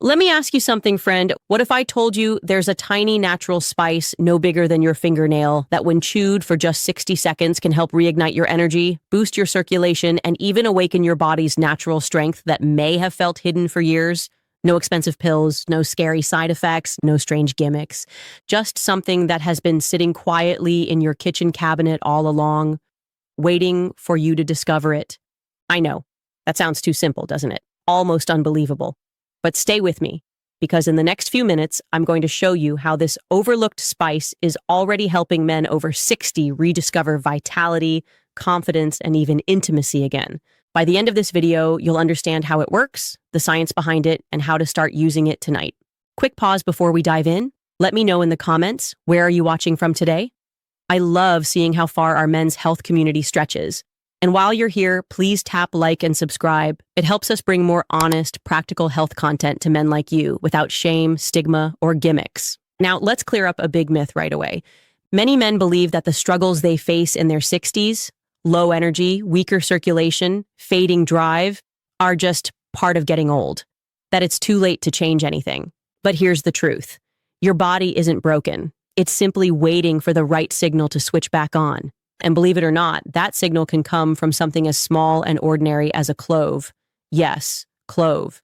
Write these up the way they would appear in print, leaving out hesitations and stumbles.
Let me ask you something, friend. What if I told you there's a tiny natural spice no bigger than your fingernail that when chewed for just 60 seconds can help reignite your energy, boost your circulation, and even awaken your body's natural strength that may have felt hidden for years? No expensive pills, no scary side effects, no strange gimmicks. Just something that has been sitting quietly in your kitchen cabinet all along, waiting for you to discover it. I know, that sounds too simple, doesn't it? Almost unbelievable. But stay with me, because in the next few minutes, I'm going to show you how this overlooked spice is already helping men over 60 rediscover vitality, confidence, and even intimacy again. By the end of this video, you'll understand how it works, the science behind it, and how to start using it tonight. Quick pause before we dive in. Let me know in the comments, where are you watching from today? I love seeing how far our men's health community stretches. And while you're here, please tap like and subscribe. It helps us bring more honest, practical health content to men like you without shame, stigma, or gimmicks. Now, let's clear up a big myth right away. Many men believe that the struggles they face in their 60s, low energy, weaker circulation, fading drive, are just part of getting old, that it's too late to change anything. But here's the truth. Your body isn't broken. It's simply waiting for the right signal to switch back on. And believe it or not, that signal can come from something as small and ordinary as a clove. Yes, clove.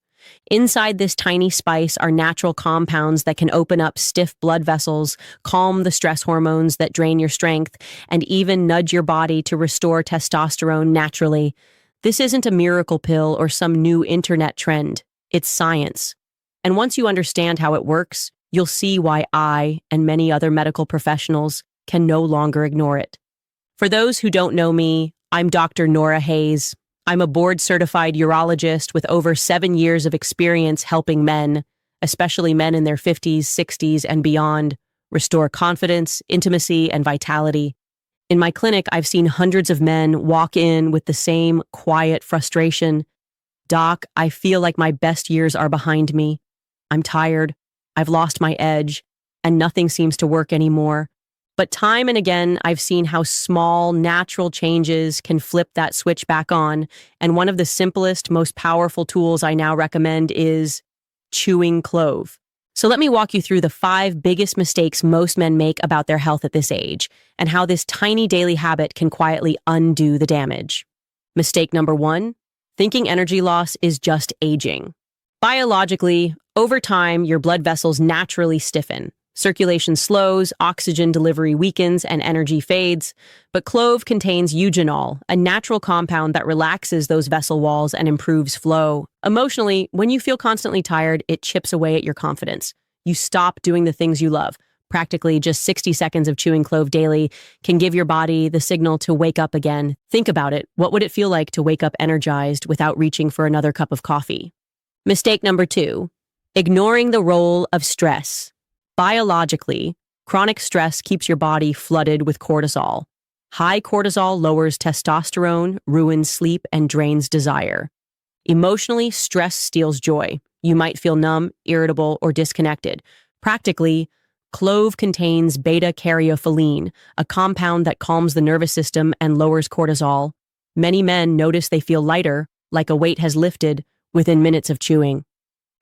Inside this tiny spice are natural compounds that can open up stiff blood vessels, calm the stress hormones that drain your strength, and even nudge your body to restore testosterone naturally. This isn't a miracle pill or some new internet trend. It's science. And once you understand how it works, you'll see why I and many other medical professionals can no longer ignore it. For those who don't know me, I'm Dr. Nora Hayes. I'm a board-certified urologist with over 7 years of experience helping men, especially men in their 50s, 60s, and beyond, restore confidence, intimacy, and vitality. In my clinic, I've seen hundreds of men walk in with the same quiet frustration. Doc, I feel like my best years are behind me. I'm tired. I've lost my edge, and nothing seems to work anymore. But time and again, I've seen how small, natural changes can flip that switch back on. And one of the simplest, most powerful tools I now recommend is chewing clove. So let me walk you through the 5 biggest mistakes most men make about their health at this age, and how this tiny daily habit can quietly undo the damage. Mistake number 1, thinking energy loss is just aging. Biologically, over time, your blood vessels naturally stiffen. Circulation slows, oxygen delivery weakens, and energy fades. But clove contains eugenol, a natural compound that relaxes those vessel walls and improves flow. Emotionally, when you feel constantly tired, it chips away at your confidence. You stop doing the things you love. Practically just 60 seconds of chewing clove daily can give your body the signal to wake up again. Think about it. What would it feel like to wake up energized without reaching for another cup of coffee? Mistake number 2, ignoring the role of stress. Biologically, chronic stress keeps your body flooded with cortisol. High cortisol lowers testosterone, ruins sleep, and drains desire. Emotionally, stress steals joy. You might feel numb, irritable, or disconnected. Practically, clove contains beta-caryophyllene, a compound that calms the nervous system and lowers cortisol. Many men notice they feel lighter, like a weight has lifted, within minutes of chewing.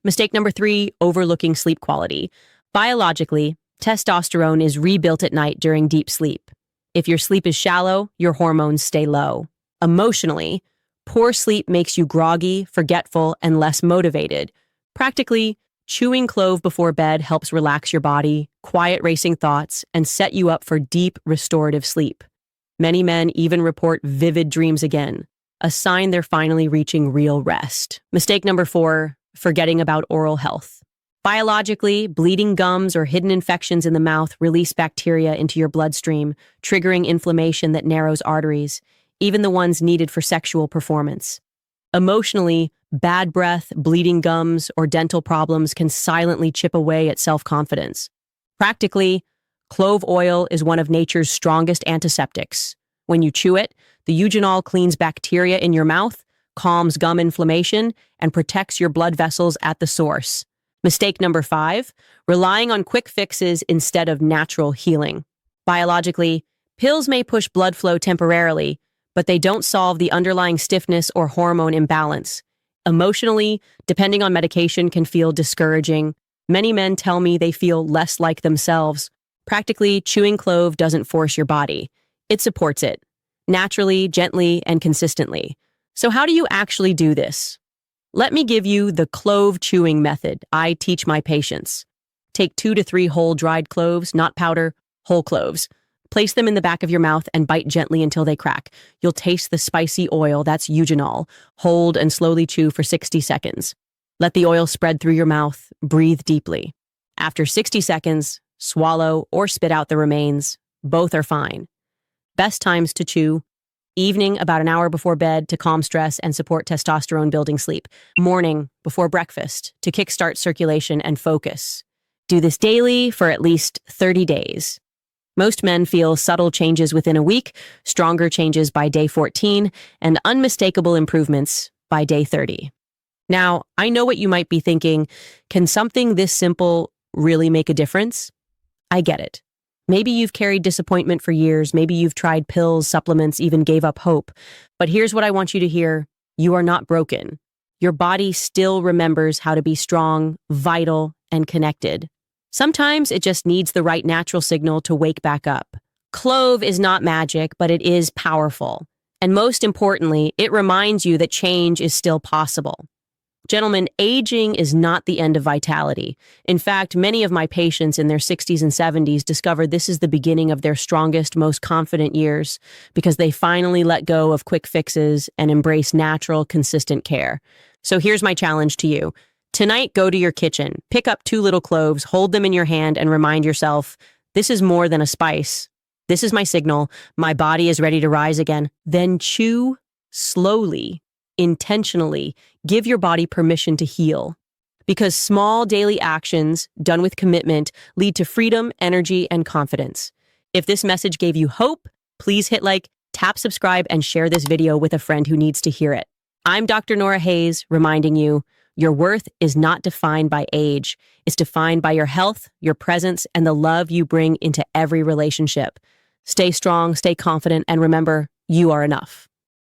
Mistake number 3, overlooking sleep quality. Biologically, testosterone is rebuilt at night during deep sleep. If your sleep is shallow, your hormones stay low. Emotionally, poor sleep makes you groggy, forgetful, and less motivated. Practically, chewing clove before bed helps relax your body, quiet racing thoughts, and set you up for deep, restorative sleep. Many men even report vivid dreams again, a sign they're finally reaching real rest. Mistake number 4, forgetting about oral health. Biologically, bleeding gums or hidden infections in the mouth release bacteria into your bloodstream, triggering inflammation that narrows arteries, even the ones needed for sexual performance. Emotionally, bad breath, bleeding gums, or dental problems can silently chip away at self-confidence. Practically, clove oil is one of nature's strongest antiseptics. When you chew it, the eugenol cleans bacteria in your mouth, calms gum inflammation, and protects your blood vessels at the source. Mistake number 5, relying on quick fixes instead of natural healing. Biologically, pills may push blood flow temporarily, but they don't solve the underlying stiffness or hormone imbalance. Emotionally, depending on medication can feel discouraging. Many men tell me they feel less like themselves. Practically, chewing clove doesn't force your body. It supports it, naturally, gently, and consistently. So how do you actually do this? Let me give you the clove chewing method I teach my patients. Take 2 to 3 whole dried cloves, not powder, whole cloves. Place them in the back of your mouth and bite gently until they crack. You'll taste the spicy oil, that's eugenol. Hold and slowly chew for 60 seconds. Let the oil spread through your mouth. Breathe deeply. After 60 seconds, swallow or spit out the remains. Both are fine. Best times to chew: evening, about an hour before bed, to calm stress and support testosterone building sleep. Morning, before breakfast, to kickstart circulation and focus. Do this daily for at least 30 days. Most men feel subtle changes within a week, stronger changes by day 14, and unmistakable improvements by day 30. Now, I know what you might be thinking. Can something this simple really make a difference? I get it. Maybe you've carried disappointment for years. Maybe you've tried pills, supplements, even gave up hope. But here's what I want you to hear. You are not broken. Your body still remembers how to be strong, vital, and connected. Sometimes it just needs the right natural signal to wake back up. Clove is not magic, but it is powerful. And most importantly, it reminds you that change is still possible. Gentlemen, aging is not the end of vitality. In fact, many of my patients in their 60s and 70s discovered this is the beginning of their strongest, most confident years because they finally let go of quick fixes and embrace natural, consistent care. So here's my challenge to you. Tonight, go to your kitchen, pick up 2 little cloves, hold them in your hand, and remind yourself, this is more than a spice. This is my signal. My body is ready to rise again. Then chew slowly, intentionally. Give your body permission to heal. Because small daily actions done with commitment lead to freedom, energy, and confidence. If this message gave you hope, please hit like, tap subscribe, and share this video with a friend who needs to hear it. I'm Dr. Nora Hayes, reminding you, your worth is not defined by age. It's defined by your health, your presence, and the love you bring into every relationship. Stay strong, stay confident, and remember, you are enough.